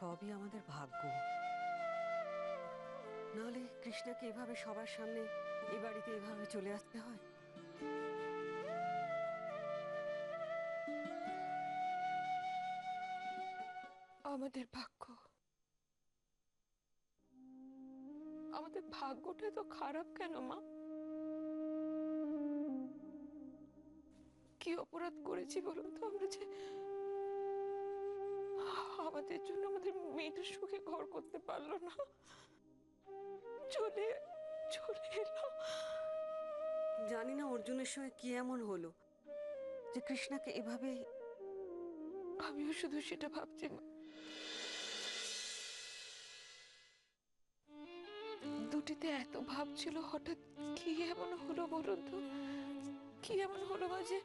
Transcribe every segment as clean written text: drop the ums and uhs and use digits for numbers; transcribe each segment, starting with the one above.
সবই আমাদের ভাগ্য। নাহলে কৃষ্ণাকে এভাবে সবার সামনে এ বাড়িতে এভাবে চলে আসতে হয়? আমাদের ভাগ্য, আমাদের ভাগ্যটা তো খারাপ কেন মা? কি অপরাধ করেছি বলুন তো আমরা যে আমাদের জন্য আমাদের মেয়েটা সুখে ঘর করতে পারলো না, চলে চলে এলো। জানি না অর্জুনের সঙ্গে কি এমন হলো যে কৃষ্ণাকে এভাবে। আমিও শুধু সেটা ভাবছি মা। দুটিতে এত ভাব ছিল, হঠাৎ কি এমন হলো বলুন তো? কি এমন হলো মা যে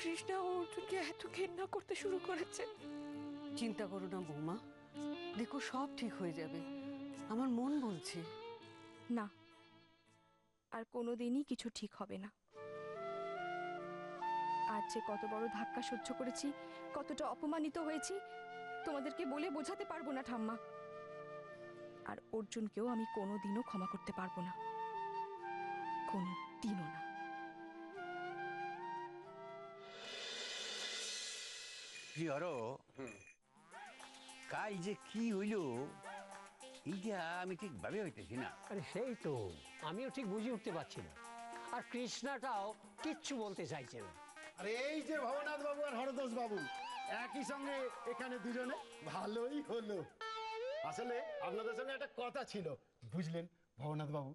কৃষ্ণা ও অর্জুনকে এত ঘেন্না করতে শুরু করেছে? চিন্তা করো না বৌমা, দেখো সব ঠিক হয়ে যাবে, আমার মন বলছে। না, আর কোনোদিনই কিছু ঠিক হবে না। আজ যে কত বড় ধাক্কা সহ্য করেছি, কতটা অপমানিত হয়েছি, তোমাদেরকে বলে বোঝাতে পারবো না ঠাম্মা। আর অর্জুনকেও আমি কোনোদিনও ক্ষমা করতে পারবো না, কোনোদিনও না। কি হলো কাল যে কি হইল এইটা আমি ঠিক ভাবে হইতেছি না। আরে সেই তো আমিও ঠিক বুঝে উঠতে পারছি না, আর কৃষ্ণাটাও কিচ্ছু বলতে চাইছে না। আরে এই যে ভবনাথ বাবু আর হরদোষ বাবু একই সঙ্গে এখানে দুজনে, ভালোই হলো। আসলে আপনাদের সঙ্গে একটা কথা ছিল, বুঝলেন ভবনাথ বাবু?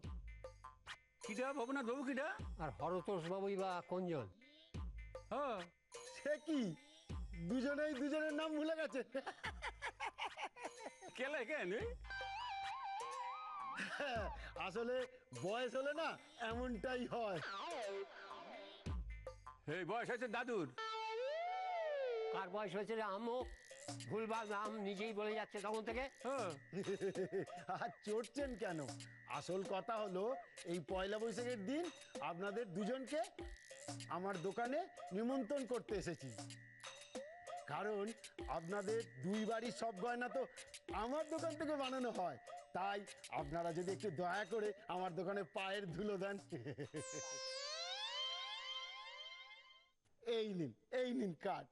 কিটা ভবনাথ বাবু কিটা? আর হরতোষ বাবুই বা কোনজন? হ্যাঁ সে কি দুজনেই দুজনের নাম ভুলে গেছে? কেলে কেন? আসলে বয়স হলে না এমনটাই হয়। এই বয়স হয়েছে দাদুর। কার বয়স হয়েছে রে আমও ভুলভাল নাম নিজেই বলে যাচ্ছে তখন থেকে। হ্যাঁ আর চড়ছেন কেন? আসল কথা হলো এই পয়লা বৈশাখের দিন আপনাদের দুজনকে আমার দোকানে নিমন্ত্রণ করতে এসেছি। কারণ আপনাদের দুই বাড়ির সব গয়না তো আমার দোকান থেকে বানানো হয়, তাই আপনারা যদি একটু দয়া করে আমার দোকানে পায়ের ধুলো দেন। এই নিন কার্ড।